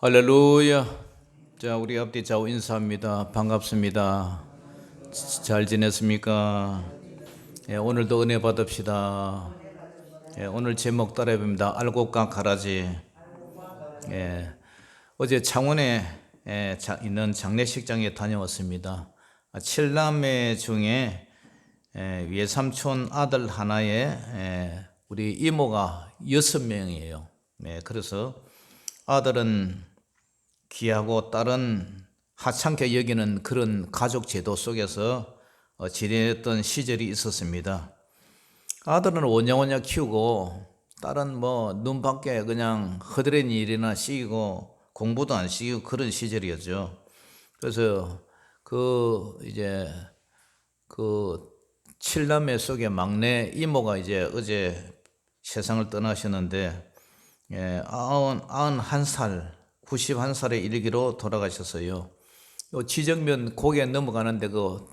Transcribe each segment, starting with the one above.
할렐루야. 자, 우리 앞뒤 좌우 인사합니다. 반갑습니다. 잘 지냈습니까? 예, 오늘도 은혜 받읍시다. 예, 오늘 제목 따라해봅니다. 알곡과 가라지. 예, 어제 창원에 있는 장례식장에 다녀왔습니다. 칠남매 중에 외삼촌 아들 하나에 우리 이모가 6명이에요. 그래서 아들은 귀하고 딸은 하찮게 여기는 그런 가족 제도 속에서 지냈던 시절이 있었습니다. 아들은 오냐오냐 키우고 딸은 뭐 눈밖에 그냥 허드렛 일이나 시키고 공부도 안 시키고 그런 시절이었죠. 그래서 이제 그 칠남매 속의 막내 이모가 이제 어제 세상을 떠나셨는데 91살, 91살에 이르기로 돌아가셨어요. 지정면 고개 넘어가는데 그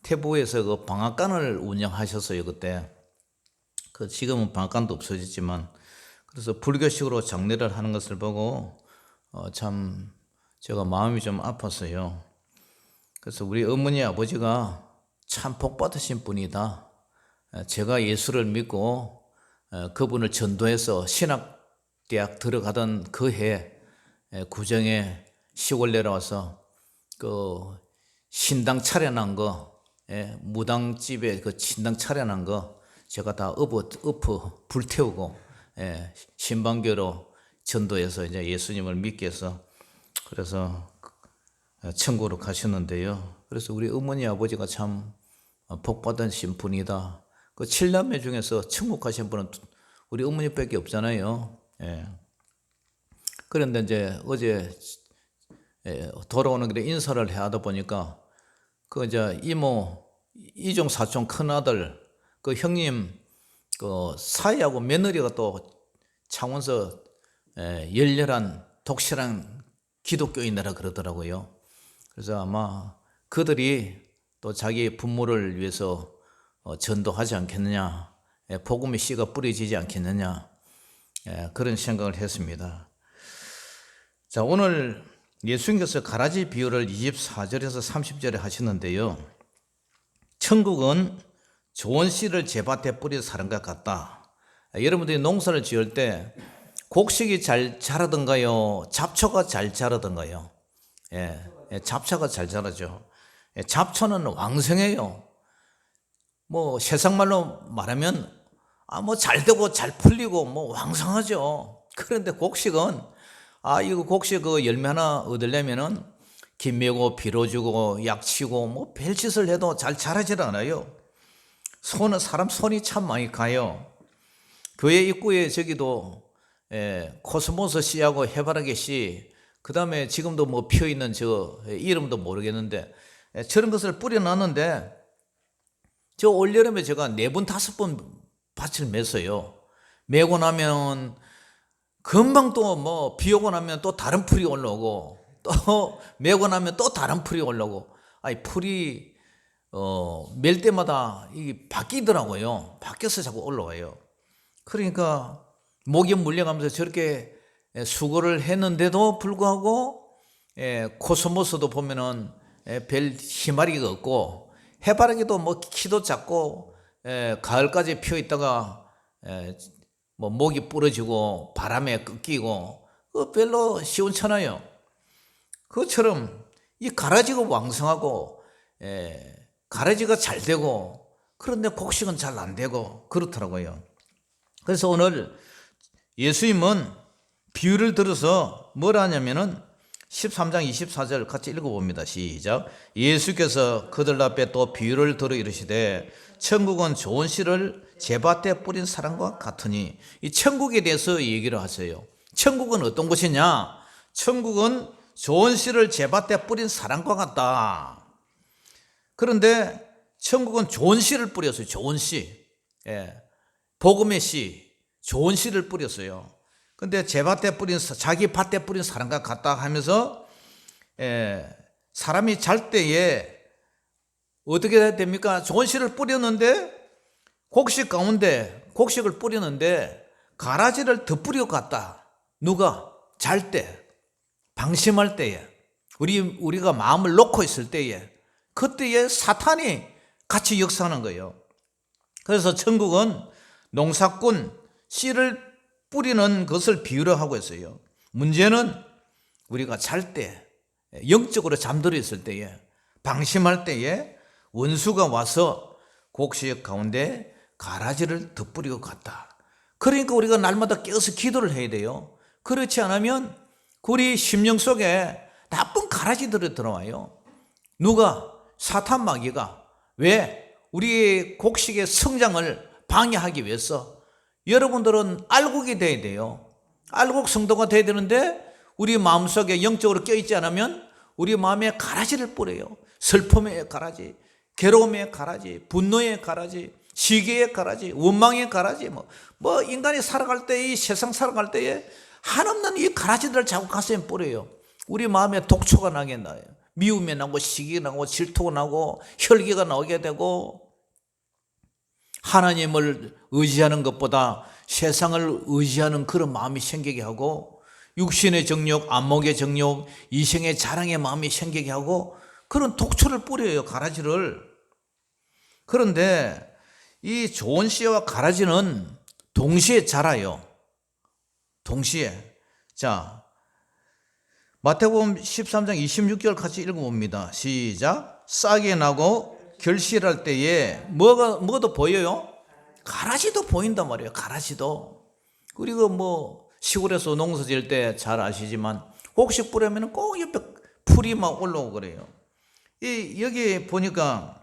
태부에서 그 방앗간을 운영하셨어요, 그때. 지금은 방앗간도 없어졌지만. 그래서 불교식으로 장례를 하는 것을 보고 참 제가 마음이 좀 아팠어요. 그래서 우리 어머니 아버지가 참 복 받으신 분이다. 제가 예수를 믿고 그분을 전도해서 신학대학 들어가던 그 해 구정에 시골 내려와서 그 신당 차려난 거, 무당집에 그 신당 차려난 거 제가 다 불태우고 신방교로 전도해서 이제 예수님을 믿게 해서 그래서 천국으로 가셨는데요. 그래서 우리 어머니 아버지가 참 복받으신 분이다. 그 7남매 중에서 천국 가신 분은 우리 어머니밖에 없잖아요. 그런데 이제 어제 돌아오는 길에 인사를 해야 하다 보니까 그 이제 이모, 이종 사촌 큰아들, 그 형님, 그 사위하고 며느리가 또 창원서 열렬한 독실한 기독교인이라 그러더라고요. 그래서 아마 그들이 또 자기 부모를 위해서 전도하지 않겠느냐, 복음의 씨가 뿌려지지 않겠느냐, 그런 생각을 했습니다. 자, 오늘 예수님께서 가라지 비유를 24절에서 30절에 하시는데요. 천국은 좋은 씨를 제밭에 뿌린 사람과 같다. 여러분들이 농사를 지을 때 곡식이 잘 자라던가요? 잡초가 잘 자라던가요? 잡초가 잘 자라죠. 잡초는 왕성해요. 뭐 세상 말로 말하면 뭐 잘 되고 잘 풀리고 뭐 왕성하죠. 그런데 곡식은 이거 곡식 그 열매 하나 얻으려면은 김 메고 비료 주고 약 치고 뭐 별짓을 해도 잘 자라질 않아요. 사람 손이 참 많이 가요. 교회 입구에 저기도 코스모스 씨하고 해바라기 씨, 그 다음에 지금도 뭐 피어 있는 저 이름도 모르겠는데 저런 것을 뿌려놨는데 저 올여름에 제가 4번 5번 밭을 맸어요. 메고 나면 금방 또 뭐 비 오고 나면 또 다른 풀이 올라오고 또 메고 나면 또 다른 풀이 올라오고 풀이 멜 때마다 이게 바뀌더라고요. 바뀌어서 자꾸 올라와요. 그러니까 목이 물려가면서 저렇게 수고를 했는데도 불구하고 코스모스도 보면은 별 희마리가 없고 해바라기도 뭐 키도 작고 가을까지 피어 있다가 뭐 목이 부러지고 바람에 꺾이고 별로 시원찮아요. 그것처럼 이 가라지가 왕성하고 가라지가 잘 되고 그런데 곡식은 잘 안 되고 그렇더라고요. 그래서 오늘 예수님은 비유를 들어서 뭐라 하냐면은 13장 24절 같이 읽어봅니다. 시작. 예수께서 그들 앞에 또 비유를 들어 이르시되 천국은 좋은 씨를 제밭에 뿌린 사람과 같으니, 이 천국에 대해서 얘기를 하세요. 천국은 어떤 곳이냐? 천국은 좋은 씨를 제밭에 뿌린 사람과 같다. 그런데 천국은 좋은 씨를 뿌렸어요. 좋은 씨, 복음의 씨, 좋은 씨를 뿌렸어요. 근데 자기 밭에 뿌린 사람과 같다 하면서 사람이 잘 때에 어떻게 해야 됩니까? 좋은 씨를 뿌렸는데 곡식을 뿌렸는데 가라지를 더 뿌려 갔다. 누가? 잘 때, 방심할 때에, 우리가 마음을 놓고 있을 때에, 그때에 사탄이 같이 역사하는 거예요. 그래서 천국은 농사꾼 씨를 뿌리는 것을 비유로 하고 있어요. 문제는 우리가 잘 때, 영적으로 잠들어 있을 때에, 방심할 때에 원수가 와서 곡식 가운데 가라지를 덧뿌리고 갔다. 그러니까 우리가 날마다 깨어서 기도를 해야 돼요. 그렇지 않으면 우리 심령 속에 나쁜 가라지들이 들어와요. 누가? 사탄 마귀가. 왜? 우리의 곡식의 성장을 방해하기 위해서. 여러분들은 알곡이 돼야 돼요. 알곡 성도가 돼야 되는데 우리 마음속에 영적으로 껴있지 않으면 우리 마음에 가라지를 뿌려요. 슬픔의 가라지, 괴로움의 가라지, 분노의 가라지, 시기의 가라지, 원망의 가라지, 뭐 인간이 살아갈 때, 이 세상 살아갈 때에 한없는 이 가라지들을 자꾸 가슴에 뿌려요. 우리 마음에 독초가 나게 나요. 미움이 나고 시기가 나고 질투가 나고 혈기가 나오게 되고, 하나님을 의지하는 것보다 세상을 의지하는 그런 마음이 생기게 하고, 육신의 정욕, 안목의 정욕, 이생의 자랑의 마음이 생기게 하고, 그런 독초를 뿌려요, 가라지를. 그런데 이 좋은 씨와 가라지는 동시에 자라요. 동시에. 자, 마태복음 13장 26절 같이 읽어봅니다. 시작. 싹이 나고 결실할 때에 뭐도 보여요? 가라지도 보인단 말이에요. 가라지도. 그리고 시골에서 농사 지을 때 잘 아시지만 곡식 뿌리면 꼭 옆에 풀이 막 올라오고 그래요. 여기 보니까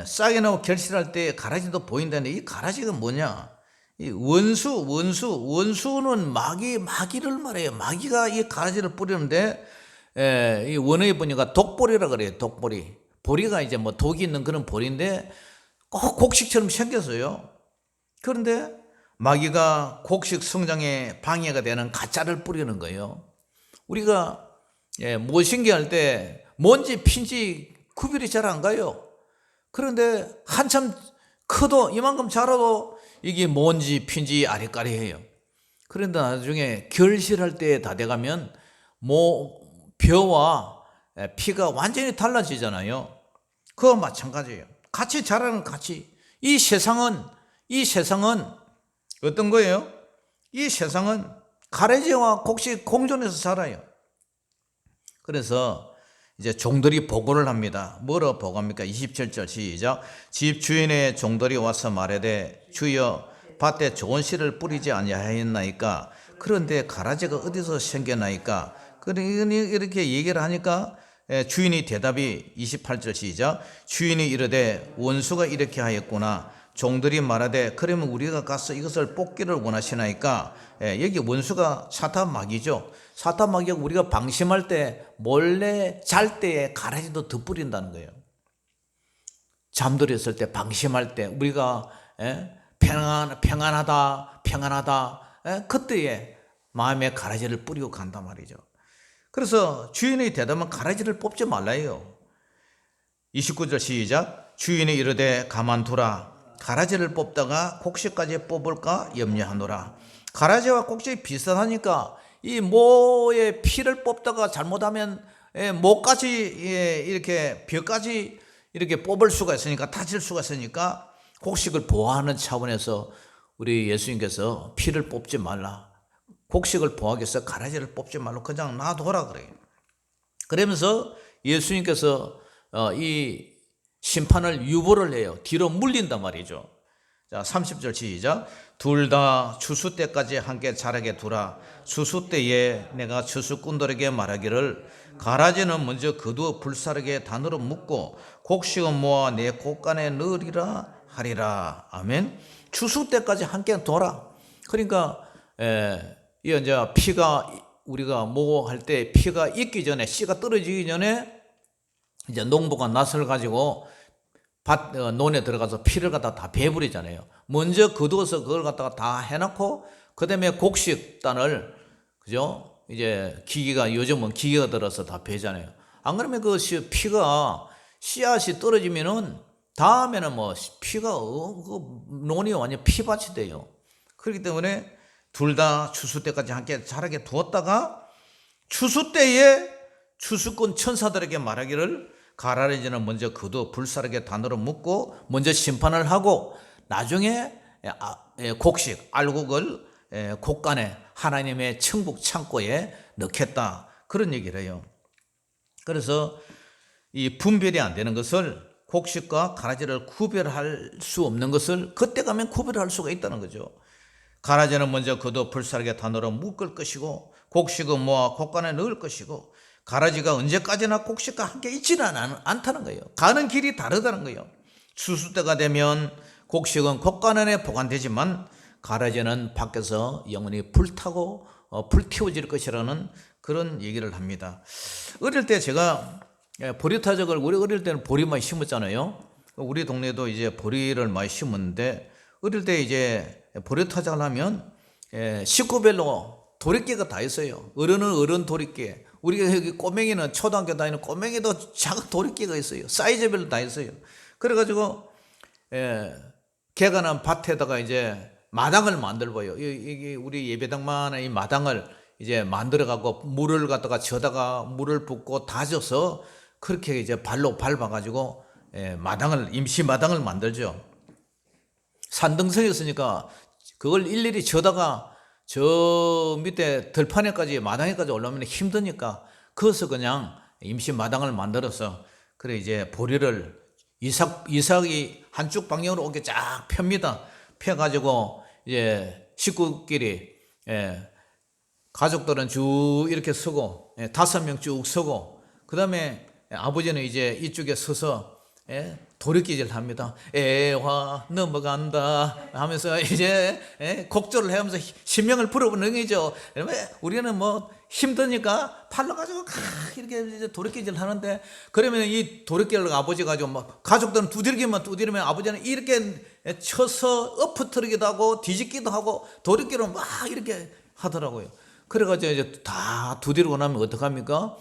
싹이 나고 결실할 때 가라지도 보인다는데, 이 가라지가 뭐냐? 이 원수는 마귀를 말해요. 마귀가 이 가라지를 뿌리는데, 이 원어에 보니까 독보리라 그래요. 독보리. 보리가 이제 독이 있는 그런 보리인데 꼭 곡식처럼 생겼어요. 그런데 마귀가 곡식 성장에 방해가 되는 가짜를 뿌리는 거예요. 우리가 모신기 할 때 뭔지 핀지 구별이 잘 안 가요. 그런데 한참 커도 이만큼 자라도 이게 뭔지 핀지 아리까리해요. 그런데 나중에 결실할 때 다 돼가면 벼와 피가 완전히 달라지잖아요. 그거 마찬가지예요. 같이 자라는 같이. 이 세상은 어떤 거예요? 이 세상은 가라지와 곡식 공존해서 자라요. 그래서 이제 종들이 보고를 합니다. 뭐로 보고합니까? 27절 시작. 집 주인의 종들이 와서 말하되 주여 밭에 좋은 씨를 뿌리지 아니하였나이까? 그런데 가라지가 어디서 생겨나이까? 이렇게 얘기를 하니까 주인이 대답이 28절 시작. 주인이 이르되 원수가 이렇게 하였구나. 종들이 말하되 그러면 우리가 가서 이것을 뽑기를 원하시나이까? 여기 원수가 사탄 마귀죠. 사탄 마귀가 우리가 방심할 때 몰래 잘 때에 가라지도 덧뿌린다는 거예요. 잠들었을 때 방심할 때 우리가 평안하다 그때에 마음에 가라지를 뿌리고 간단 말이죠. 그래서 주인의 대답은 가라지를 뽑지 말라요. 29절 시작. 주인이 이르되 가만두라. 가라지를 뽑다가 곡식까지 뽑을까 염려하노라. 가라지와 곡식이 비슷하니까 이 모의 피를 뽑다가 잘못하면 모까지 이렇게 벼까지 이렇게 뽑을 수가 있으니까, 다칠 수가 있으니까 곡식을 보호하는 차원에서 우리 예수님께서 피를 뽑지 말라. 곡식을 보호하기 위해서 가라지를 뽑지 말고 그냥 놔둬라 그래요. 그러면서 예수님께서 이 심판을 유보를 해요. 뒤로 물린단 말이죠. 자, 30절 시작. 둘 다 추수 때까지 함께 자라게 두라. 추수 때에 내가 추수꾼들에게 말하기를 가라지는 먼저 거두어 불사르게 단으로 묶고 곡식은 모아 내 곡간에 넣으리라 하리라. 아멘. 추수 때까지 함께 둬라. 그러니까 이 이제 피가 우리가 모할 때 피가 익기 전에, 씨가 떨어지기 전에 이제 농부가 낫을 가지고 논에 들어가서 피를 갖다 다 베버리잖아요. 먼저 거두어서 그걸 갖다가 다 해놓고 그다음에 곡식단을, 그죠? 이제 요즘은 기계가 들어서 다 베잖아요. 안 그러면 그 피가 씨앗이 떨어지면은 다음에는 피가 그 논이 완전 피밭이 돼요. 그렇기 때문에 둘 다 추수 때까지 함께 자라게 두었다가 추수 때에 추수꾼 천사들에게 말하기를 가라지는 먼저 거두 불사르게 단으로 묶고 먼저 심판을 하고 나중에 곡식 알곡을 곡간에 하나님의 천국 창고에 넣겠다, 그런 얘기를 해요. 그래서 이 분별이 안 되는 것을, 곡식과 가라지를 구별할 수 없는 것을 그때 가면 구별할 수가 있다는 거죠. 가라지는 먼저 거두 불사르게 단으로 묶을 것이고 곡식은 모아 곡간에 넣을 것이고, 가라지가 언제까지나 곡식과 함께 있지는 않다는 거예요. 가는 길이 다르다는 거예요. 추수 때가 되면 곡식은 곡간 안에 보관되지만 가라지는 밖에서 영원히 불타고 불태워질 것이라는 그런 얘기를 합니다. 어릴 때 제가 보리타적을, 우리 어릴 때는 보리 많이 심었잖아요. 우리 동네도 이제 보리를 많이 심었는데, 어릴 때 이제 보리타작을 하면 식구별로 도리깨가 다 있어요. 어른은 어른 도리깨, 우리가 여기 꼬맹이는 초등학교 다니는 꼬맹이도 작은 도리깨가 있어요. 사이즈별로 다 있어요. 그래가지고 개가 밭에다가 이제 마당을 만들어요. 이게 우리 예배당만의 이 마당을 이제 만들어가고 물을 갖다가 저다가 물을 붓고 다져서 그렇게 이제 발로 밟아가지고 마당을, 임시 마당을 만들죠. 산등성이었으니까 그걸 일일이 저다가 저 밑에 들판에까지, 마당에까지 올라오면 힘드니까 그것을 그냥 임시 마당을 만들어서, 그래 이제 보리를 이삭이 한쪽 방향으로 오게 쫙 펴니다. 펴가지고 이제 식구끼리, 가족들은 쭉 이렇게 서고 5명 쭉 서고, 그 다음에 아버지는 이제 이쪽에 서서 도리끼질 합니다. 애화 넘어간다 하면서 이제 곡조를 하면서 신명을 풀어보는 거죠. 우리는 뭐 힘드니까 팔로 가지고 이렇게 이제 도리끼질 하는데, 그러면 이 도리끼를 아버지 가지고 막 가족들은 두드리기만 두드리면 아버지는 이렇게 쳐서 엎어뜨리기도 하고 뒤집기도 하고 도리끼로 막 이렇게 하더라고요. 그래가지고 이제 다 두드리고 나면 어떡합니까?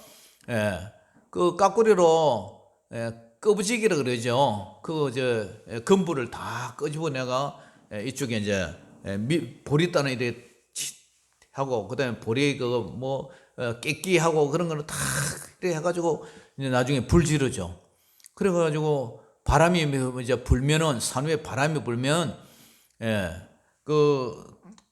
그 까꾸리로 끄부지기라 그러죠. 건부를 다 끄집어내가 이쪽에 이제 보리단에 이렇게 하고, 그다음에 보리 깨끼하고 그런 거는 다 이렇게 해가지고 이제 나중에 불 지르죠. 그래가지고 바람이 이제 불면은, 산후에 바람이 불면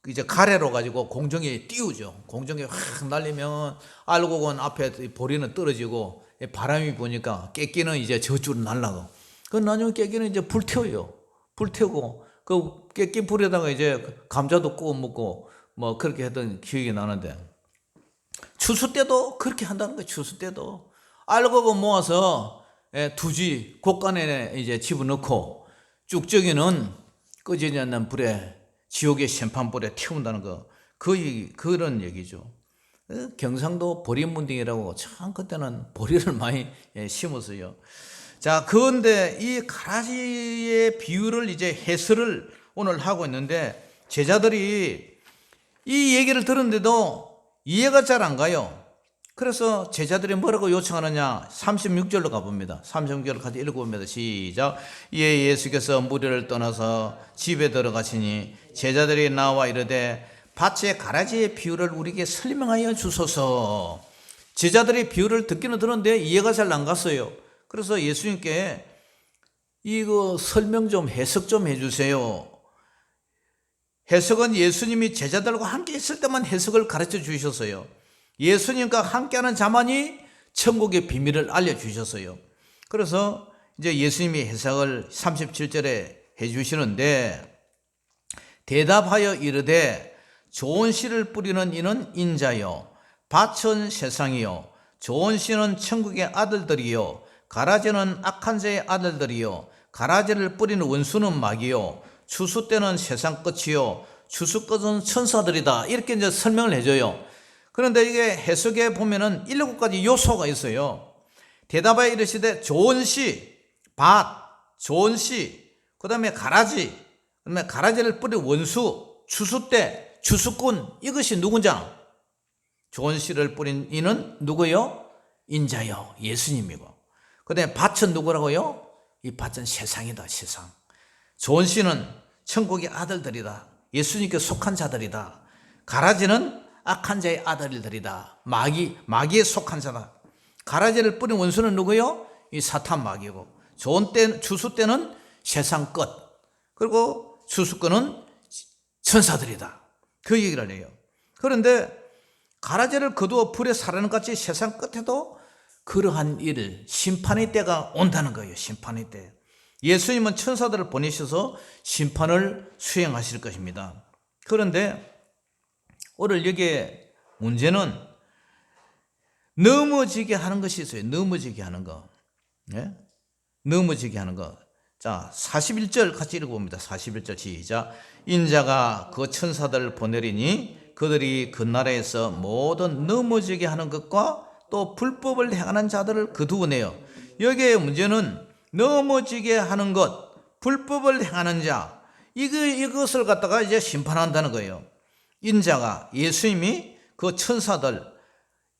이제 가래로 가지고 공중에 띄우죠. 공중에 확 날리면 알곡은 앞에, 보리는 떨어지고 바람이 부니까 깨끼는 이제 저쪽으로 날아가고, 그 나중에 깨끼는 이제 불태워요. 불태우고 그 깨끼 불에다가 이제 감자도 구워 먹고 뭐 그렇게 했던 기억이 나는데, 추수 때도 그렇게 한다는 거예요. 추수 때도 알곡은 모아서 두지 곡간에 이제 집어넣고, 쭉저기는 꺼지지 않는 불에, 지옥의 심판불에 태운다는 거, 그런 얘기죠. 경상도 보리문딩이라고 참 그때는 보리를 많이 심었어요. 자, 그런데 이 가라지의 비유를 이제 해설을 오늘 하고 있는데, 제자들이 이 얘기를 들었는데도 이해가 잘 안 가요. 그래서 제자들이 뭐라고 요청하느냐, 36절로 가봅니다. 36절로 같이 읽어봅니다. 시작. 이에 예수께서 무리를 떠나서 집에 들어가시니 제자들이 나와 이르되 밭의 가라지의 비유를 우리에게 설명하여 주소서. 제자들이 비유를 듣기는 들었는데 이해가 잘 안 갔어요. 그래서 예수님께 이거 설명 좀, 해석 좀 해주세요. 해석은 예수님이 제자들과 함께 있을 때만 해석을 가르쳐 주셨어요. 예수님과 함께하는 자만이 천국의 비밀을 알려주셨어요. 그래서 이제 예수님이 해석을 37절에 해주시는데, 대답하여 이르되 좋은 씨를 뿌리는 이는 인자요, 밭은 세상이요, 좋은 씨는 천국의 아들들이요, 가라지는 악한 자의 아들들이요, 가라지를 뿌리는 원수는 마귀요, 추수 때는 세상 끝이요, 추수 끝은 천사들이다. 이렇게 이제 설명을 해줘요. 그런데 이게 해석에 보면은 7가지 요소가 있어요. 대답하여 이르시되 좋은 씨, 밭, 좋은 씨, 그 다음에 가라지, 그 다음에 가라지를 뿌린 원수, 추수 때, 추수꾼, 이것이 누구냐? 좋은 씨를 뿌린 이는 누구요? 인자요, 예수님이고. 그 다음에 밭은 누구라고요? 이 밭은 세상이다, 세상. 좋은 씨는 천국의 아들들이다, 예수님께 속한 자들이다. 가라지는 악한 자의 아들들이다. 마귀에 속한 자다. 가라지를 뿌린 원수는 누구요? 이 사탄 마귀고, 좋은 때, 추수 때는 세상 끝, 그리고 추수권은 천사들이다. 그 얘기를 해요. 그런데 가라지를 거두어 불에 사르는 같이 세상 끝에도 그러한 일, 심판의 때가 온다는 거예요. 심판의 때. 예수님은 천사들을 보내셔서 심판을 수행하실 것입니다. 그런데 오늘 여기에 문제는 넘어지게 하는 것이 있어요. 넘어지게 하는 거. 예? 넘어지게 하는 것. 자, 41절 같이 읽어봅니다. 41절 시작. 인자가 그 천사들을 보내리니 그들이 그 나라에서 모든 넘어지게 하는 것과 또 불법을 행하는 자들을 거두어내요. 여기에 문제는 넘어지게 하는 것, 불법을 행하는 자, 이것을 갖다가 이제 심판한다는 거예요. 인자가, 예수님이 그 천사들,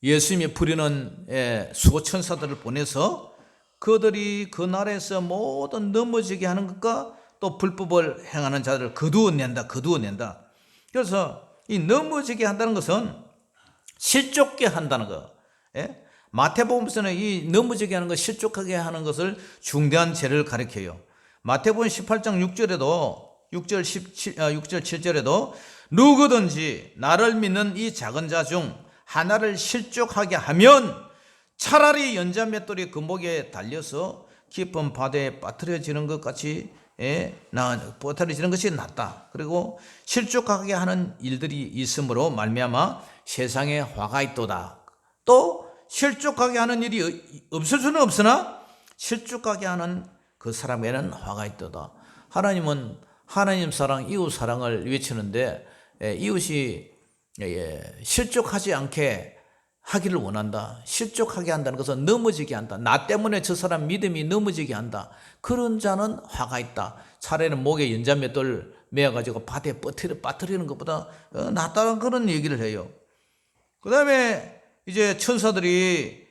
예수님이 부리는 수호천사들을 보내서 그들이 그 나라에서 모든 넘어지게 하는 것과 또 불법을 행하는 자들을 거두어낸다. 그래서 이 넘어지게 한다는 것은 실족게 한다는 거. 예? 마태복음에서는 이 넘어지게 하는 것, 실족하게 하는 것을 중대한 죄를 가리켜요. 마태복음 18장 6절에도 6절 7절에도 누구든지 나를 믿는 이 작은 자 중 하나를 실족하게 하면 차라리 연자 맷돌이 그 목에 달려서 깊은 바다에 빠뜨려지는 것 같이 빠뜨려지는 것이 낫다. 그리고 실족하게 하는 일들이 있으므로 말미암아 세상에 화가 있도다. 또 실족하게 하는 일이 없을 수는 없으나 실족하게 하는 그 사람에는 화가 있도다. 하나님은 하나님 사랑, 이웃 사랑을 외치는데 이웃이 실족하지 않게 하기를 원한다. 실족하게 한다는 것은 넘어지게 한다. 나 때문에 저 사람 믿음이 넘어지게 한다. 그런 자는 화가 있다. 차라리 목에 연자맷돌 매어가지고 바다에 빠뜨리는 것보다 낫다는 그런 얘기를 해요. 그 다음에 이제 천사들이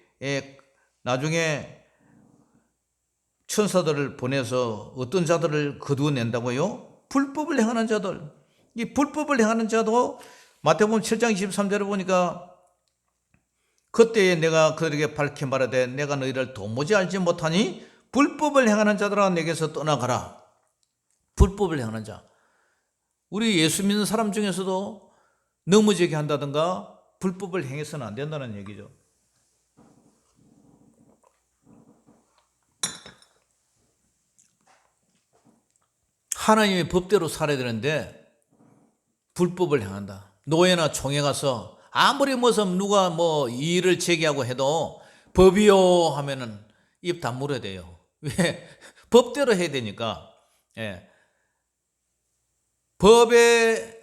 나중에 천사들을 보내서 어떤 자들을 거두어낸다고요? 불법을 행하는 자들. 이 불법을 행하는 자도 마태복음 7장 23절에 보니까 그때에 내가 그들에게 밝히 말하되 내가 너희를 도무지 알지 못하니 불법을 행하는 자들아 내게서 떠나가라. 불법을 행하는 자. 우리 예수 믿는 사람 중에서도 넘어지게 한다든가 불법을 행해서는 안 된다는 얘기죠. 하나님의 법대로 살아야 되는데 불법을 행한다. 노예나 총회 가서 아무리 누가 이의를 제기하고 해도 법이요 하면은 입 다물어야 돼요. 왜? 법대로 해야 되니까. 예. 법의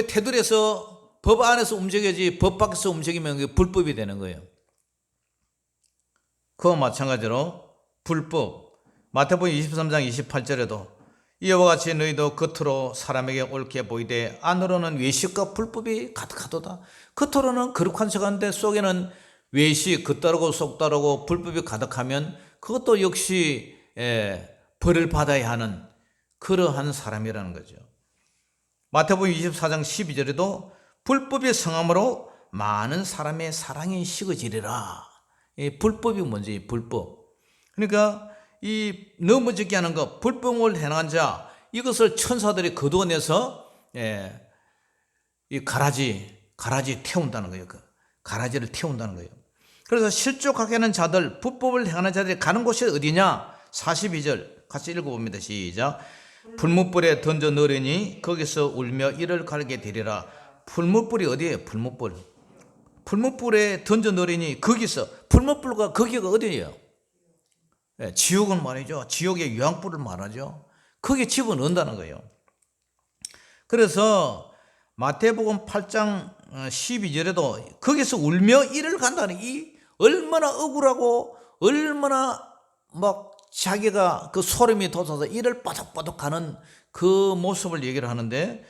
테두리에서 법 안에서 움직여야지 법 밖에서 움직이면 그게 불법이 되는 거예요. 그와 마찬가지로 불법. 마태복음 23장 28절에도 이와 같이 너희도 겉으로 사람에게 옳게 보이되 안으로는 외식과 불법이 가득하도다. 겉으로는 거룩한 척하는데 속에는 외식, 겉다르고 속다르고 불법이 가득하면 그것도 역시 벌을 받아야 하는 그러한 사람이라는 거죠. 마태복음 24장 12절에도 불법이 성함으로 많은 사람의 사랑이 식어지리라. 이 불법이 뭔지 불법. 그러니까 이 넘어지게 하는 것, 불법을 행한 자, 이것을 천사들이 거두어내서 이 가라지 태운다는 거예요. 가라지를 태운다는 거예요. 그래서 실족하게 하는 자들, 불법을 행하는 자들이 가는 곳이 어디냐? 42절 같이 읽어봅니다. 시작. 풀무불에 던져 넣으니 거기서 울며 이를 갈게 되리라. 풀무불이 어디예요? 풀무불에 던져 넣으니 거기서, 풀무불과 거기가 어디예요? 지옥은 말이죠. 지옥의 유황불을 말하죠. 거기에 집어넣는다는 거예요. 그래서 마태복음 8장 12절에도 거기서 울며 이를 간다는, 이 얼마나 억울하고 얼마나 자기가 그 소름이 돋아서 이를 빠덕빠덕 하는 그 모습을 얘기를 하는데,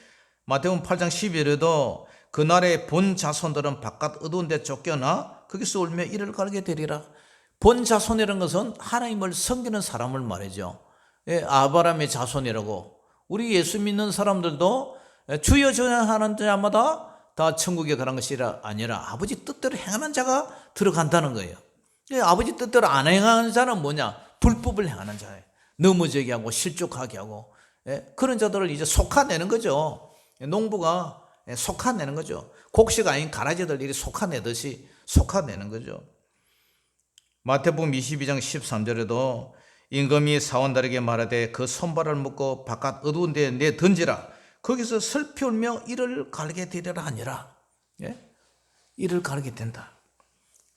마태복음 8장 12절에도 그날의 본 자손들은 바깥 어두운 데 쫓겨나 거기서 울며 이를 갈게 되리라. 본 자손이라는 것은 하나님을 섬기는 사람을 말이죠. 아브라함의 자손이라고. 우리 예수 믿는 사람들도 주여 주여 하는 자마다 다 천국에 가는 것이 아니라 아버지 뜻대로 행하는 자가 들어간다는 거예요. 아버지 뜻대로 안 행하는 자는 뭐냐? 불법을 행하는 자예요. 넘어지게 하고 실족하게 하고 그런 자들을 이제 속아내는 거죠. 농부가 속아내는 거죠. 곡식 아닌 가라지들 이렇게 속아내듯이 속아내는 거죠. 마태복음 22장 13절에도 임금이 사원들에게 말하되 그 손발을 묶고 바깥 어두운 데에 내 던지라. 거기서 슬피 울며 이를 갈게 되리라 하니라. 이를 갈게 된다.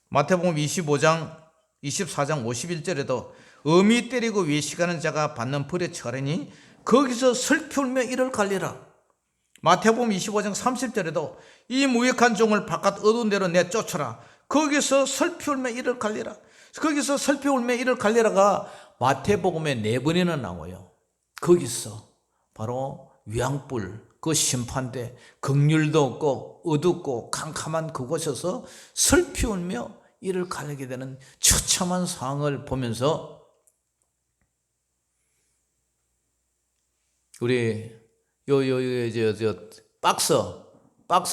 마태복음 24장 51절에도 어미 때리고 외식하는 자가 받는 벌에 처하리니 거기서 슬피 울며 이를 갈리라. 마태복음 25장 30절에도 이 무익한 종을 바깥 어두운 데로 내쫓아라. 거기서 슬피 울며 이를 갈리라. 거기서 슬피 울며 이를 갈리라가 마태복음에 4번이나 나와요. 거기서 바로 위앙불 그 심판대 긍휼도 없고 어둡고 캄캄한 그곳에서 슬피 울며 이를 갈리게 되는 처참한 상황을 보면서 우리 박스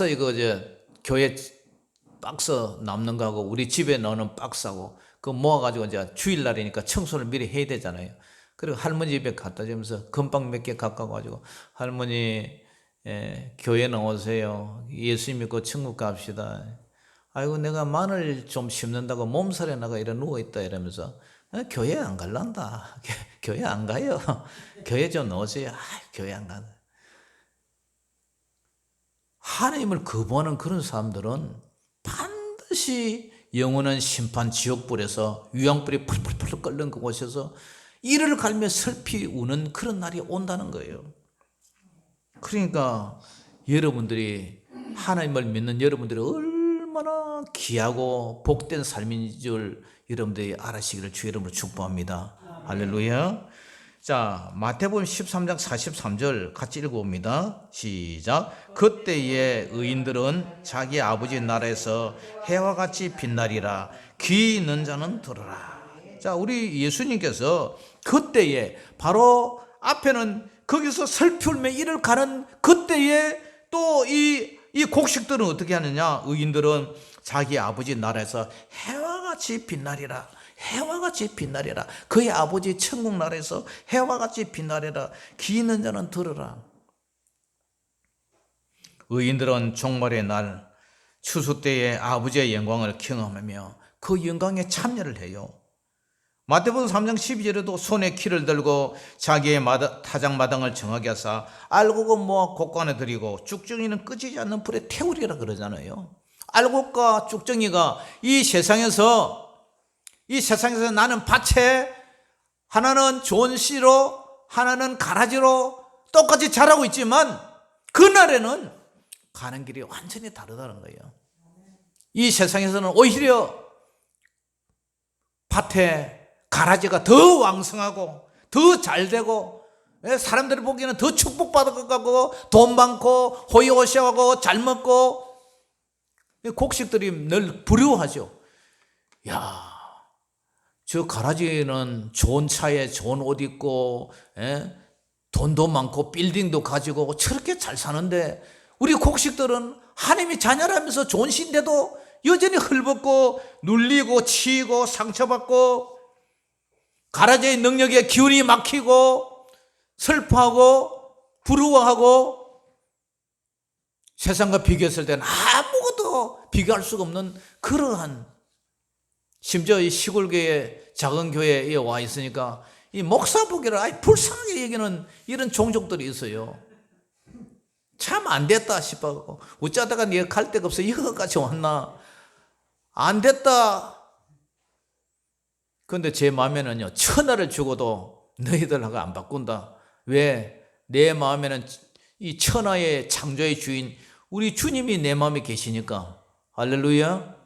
이거 교회 박스 남는 거하고 우리 집에 넣는 박스하고 그거 모아가지고 이제 주일날이니까 청소를 미리 해야 되잖아요. 그리고 할머니 집에 갖다 주면서 금방 몇 개 갖고 가가지고 할머니 교회는 오세요. 예수 믿고 천국 갑시다. 아이고 내가 마늘 좀 심는다고 몸살에 나가 이래 누워있다 이러면서 교회 안 갈란다. 교회 안 가요. 교회 좀 오세요. 교회 안 가요. 하나님을 거부하는 그런 사람들은 반드시 영원한 심판 지옥불에서 유황불이 풀풀풀 끓는 그곳에서 이를 갈며 슬피 우는 그런 날이 온다는 거예요. 그러니까 여러분들이 하나님을 믿는 여러분들이 얼마나 귀하고 복된 삶인 줄 여러분들이 알아시기를 주 이름으로 축복합니다. 할렐루야. 자, 마태복음 13장 43절 같이 읽어봅니다. 시작. 그때에 의인들은 자기 아버지 나라에서 해와 같이 빛나리라. 귀 있는 자는 들으라. 자, 우리 예수님께서 그때에 바로 앞에는 거기서 슬피 울며 이를 가는 그때에 또 이 곡식들은 어떻게 하느냐? 의인들은 자기 아버지 나라에서 해와 같이 빛나리라. 해와 같이 빛나리라. 그의 아버지 천국 나라에서 해와 같이 빛나리라. 귀 있는 자는 들으라. 의인들은 종말의 날 추수 때에 아버지의 영광을 경험하며 그 영광에 참여를 해요. 마태복음 3장 12절에도 손에 키를 들고 자기의 타작마당을 정하게 하사 알곡은 모아 곡간에 들이고 쭉정이는 끄지지 않는 불에 태우리라 그러잖아요. 알곡과 쭉정이가 이 세상에서 나는 밭에 하나는 좋은 씨로 하나는 가라지로 똑같이 자라고 있지만 그날에는 가는 길이 완전히 다르다는 거예요. 이 세상에서는 오히려 밭에 가라지가 더 왕성하고 더 잘되고 사람들이 보기에는 더 축복받을 것 같고 돈 많고 호의호시하고 잘 먹고 곡식들이 늘 부러워하죠. 야, 저 가라지는 좋은 차에 좋은 옷 입고 돈도 많고 빌딩도 가지고 저렇게 잘 사는데 우리 곡식들은 하나님이 자녀라면서 좋은 신데도 여전히 헐벗고 눌리고 치이고 상처받고 가라지의 능력에 기운이 막히고 슬퍼하고 부러워하고 세상과 비교했을 때는 아무것도 비교할 수가 없는 그러한, 심지어 이 시골교회 작은 교회에 와 있으니까 이 목사 보기를 아예 불쌍하게 여기는 이런 종족들이 있어요. 참 안 됐다 싶어가지고 어쩌다가 네가 갈 데가 없어 여기까지 왔나, 안 됐다. 그런데 제 마음에는요, 천하를 주고도 너희들하고 안 바꾼다. 왜? 내 마음에는 이 천하의 창조의 주인 우리 주님이 내 마음에 계시니까. 할렐루야.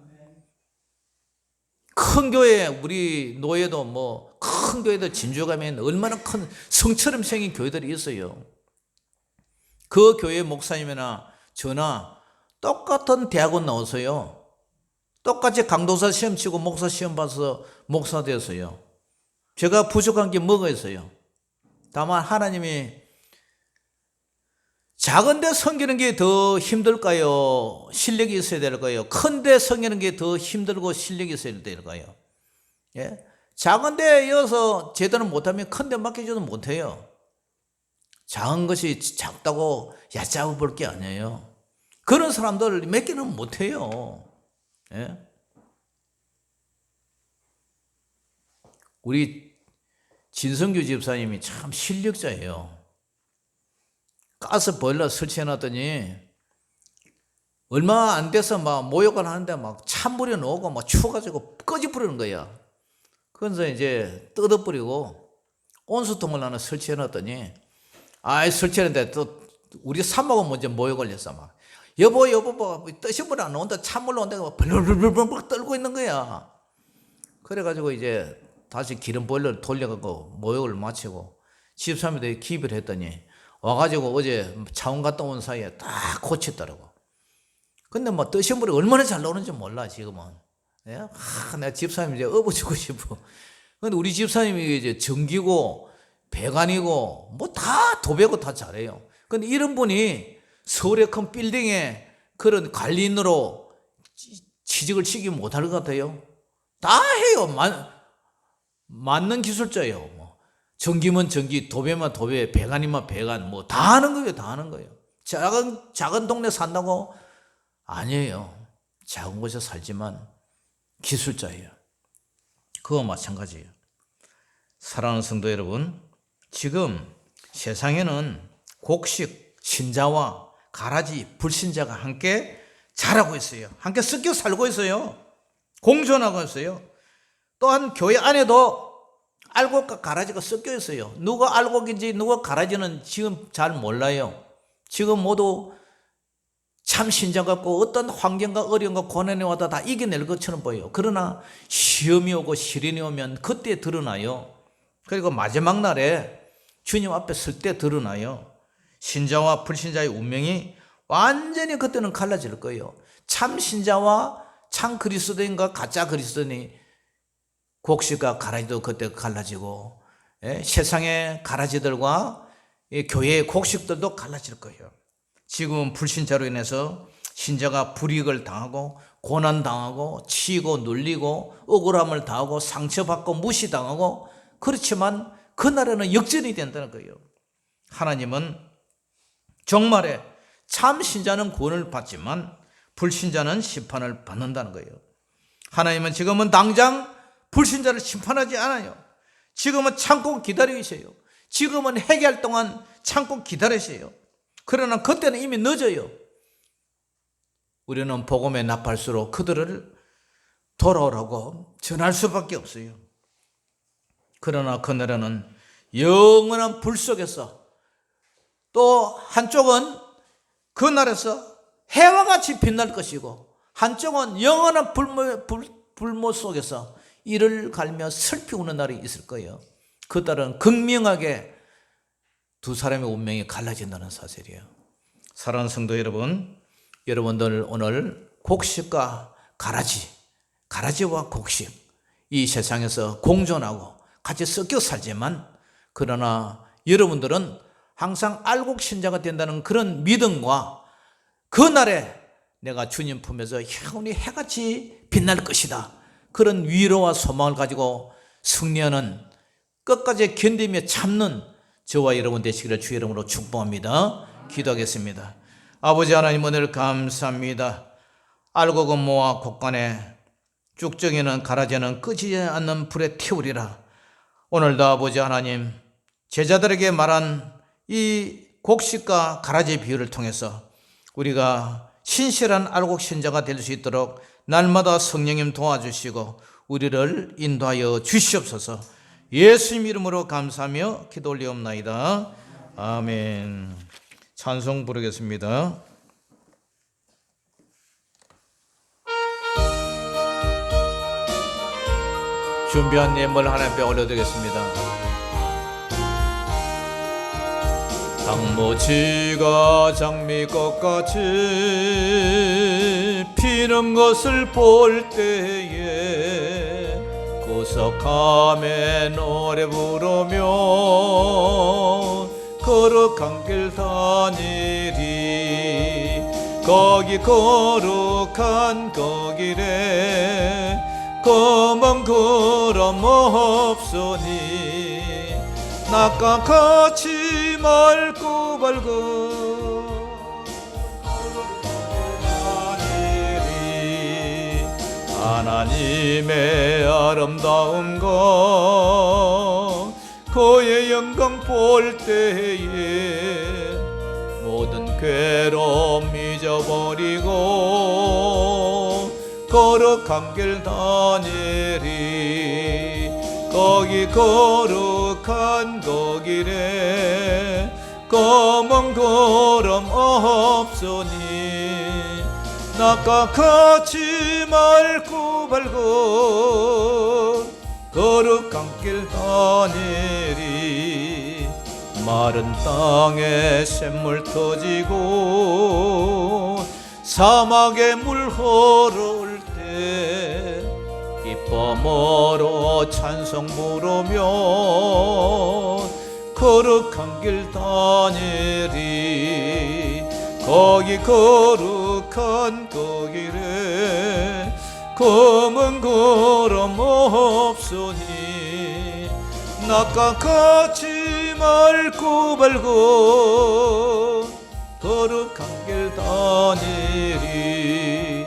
큰 교회, 우리 노예도 큰 교회도 진주감에 얼마나 큰 성처럼 생긴 교회들이 있어요. 그 교회 목사님이나 저나 똑같은 대학원 나와서요, 똑같이 강도사 시험 치고 목사 시험 봐서 목사 되었어요. 제가 부족한 게 뭐가 있어요? 다만 하나님이 작은데 섬기는 게 더 힘들까요? 실력이 있어야 될까요? 큰데 섬기는 게 더 힘들고 실력이 있어야 될까요? 예? 작은데 이어서 제대로 못하면 큰데 맡겨줘도 못해요. 작은 것이 작다고 얕잡아 볼 게 아니에요. 그런 사람들 몇 개는 못해요. 예? 우리 진성규 집사님이 참 실력자예요. 가스 보일러 설치해놨더니 얼마 안 돼서 막 모욕을 하는데 막 찬물이 나오고 막 추워가지고 꺼져버리는 거야. 그래서 이제 뜯어버리고 온수통을 하나 설치해놨더니 설치했는데 또 우리 사모가 먼저 모욕을 했어. 막 여보 뭐 뜨신 물 안 나온다, 찬물 나온다, 벌벌벌벌 떨고 있는 거야. 그래가지고 이제 다시 기름 보일러를 돌려갖고 모욕을 마치고 집사람들이 기입을 했더니 와가지고 어제 차원 갔다 온 사이에 딱 고쳤더라고. 근데 뭐 뜨신 물이 얼마나 잘 나오는지 몰라 지금은. 예? 내가 집사님 이제 업어주고 싶어. 근데 우리 집사님이 이제 전기고 배관이고 뭐 다 도배고 다 잘해요. 근데 이런 분이 서울의 큰 빌딩에 그런 관리인으로 취직을 시키지 못할 것 같아요. 다 해요. 맞는 기술자예요. 뭐 전기면 전기, 도배면 도배, 배관이면 배관, 뭐 다 하는 거예요. 다 하는 거예요. 작은 동네 산다고 아니에요. 작은 곳에 살지만 기술자예요. 그거 마찬가지예요. 사랑하는 성도 여러분, 지금 세상에는 곡식, 신자와 가라지, 불신자가 함께 자라고 있어요. 함께 섞여 살고 있어요. 공존하고 있어요. 또한 교회 안에도 알곡과 가라지가 섞여 있어요. 누가 알곡인지 누가 가라지는 지금 잘 몰라요. 지금 모두 참 신자 같고 어떤 환경과 어려움과 고난이 와도 다 이겨낼 것처럼 보여요. 그러나 시험이 오고 시련이 오면 그때 드러나요. 그리고 마지막 날에 주님 앞에 설 때 드러나요. 신자와 불신자의 운명이 완전히 그때는 갈라질 거예요. 참 신자와 참 그리스도인과 가짜 그리스도인이 곡식과 가라지도 그때 갈라지고, 세상의 가라지들과 교회의 곡식들도 갈라질 거예요. 지금은 불신자로 인해서 신자가 불이익을 당하고 고난당하고 치이고 눌리고 억울함을 당하고 상처받고 무시당하고, 그렇지만 그날에는 역전이 된다는 거예요. 하나님은 정말에 참 신자는 구원을 받지만 불신자는 심판을 받는다는 거예요. 하나님은 지금은 당장 불신자를 심판하지 않아요. 지금은 참고 기다리세요. 지금은 회개할 동안 참고 기다리세요. 그러나 그때는 이미 늦어요. 우리는 복음의 나팔수로 그들을 돌아오라고 전할 수밖에 없어요. 그러나 그날에는 영원한 불 속에서, 또 한쪽은 그날에서 해와 같이 빛날 것이고 한쪽은 영원한 불모 속에서 이를 갈며 슬피 우는 날이 있을 거예요. 그날은 극명하게 두 사람의 운명이 갈라진다는 사실이에요. 사랑하는 성도 여러분, 여러분들 오늘 곡식과 가라지와 곡식, 이 세상에서 공존하고 같이 섞여 살지만, 그러나 여러분들은 항상 알곡 신자가 된다는 그런 믿음과 그날에 내가 주님 품에서 영원히 해같이 빛날 것이다, 그런 위로와 소망을 가지고 승리하는, 끝까지 견디며 참는 저와 여러분 되시기를 주의 이름으로 축복합니다. 기도하겠습니다. 아버지 하나님, 오늘 감사합니다. 알곡은 모아 곡간에, 쭉정이는 가라지는 끄지 않는 불에 태우리라. 오늘도 아버지 하나님, 제자들에게 말한 이 곡식과 가라지 비유를 통해서 우리가 신실한 알곡 신자가 될 수 있도록 날마다 성령님 도와주시고 우리를 인도하여 주시옵소서. 예수님 이름으로 감사하며 기도 올리옵나이다. 아멘. 찬송 부르겠습니다. 준비한 예물 하나님 앞에 올려드리겠습니다. 당모지가 장미꽃같이 피는 것을 볼 때에 구석함에 노래 부르며 거룩한 길 다니리 거기 거룩한 그 길에 검은 구름 없으니 낮과 같이 맑고 밝은 하늘이 하나님의 아름다움과 그의 영광 볼 때에 모든 괴로움 잊어버리고 거룩한 길 다니리 거기 거룩한 그 길에 검은 구름 없으니 낮과 같이 맑고 밝은 거룩한 길 다니리 마른 땅에 샘물 터지고 사막에 물 흐를 때 기쁨으로 찬송 부르며 거룩한 길 다니리 거기 거룩한 그 길에 검은 구름 없으니 낮과 같이 맑고 밝고 거룩한 길 다니리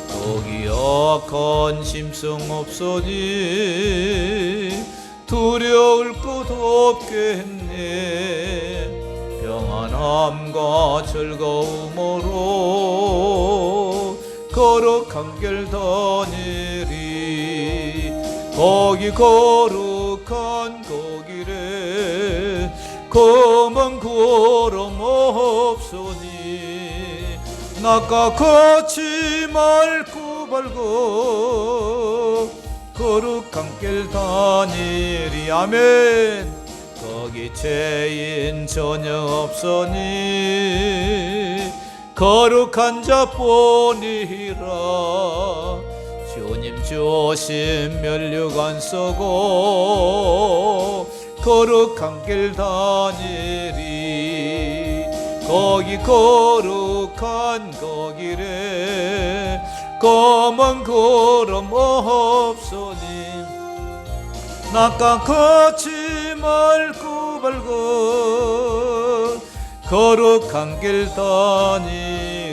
거기 악한 심성 없으니 두려울 것 없겠네 평안함과 즐거움으로 거룩한 길 다니리 거기 거룩한 그 길에 검은 구름 없으니 낮과 같이 맑고 밝고 거룩한 길 다니리 아멘 거기 죄인 전혀 없으니 거룩한 자뿐이라 주님 주신 면류관 쓰고 거룩한 길 다니리 거기 거룩한 그 길에 검은 구름 없으니 낮과 같이 맑고 밝은 거룩한 길 다니리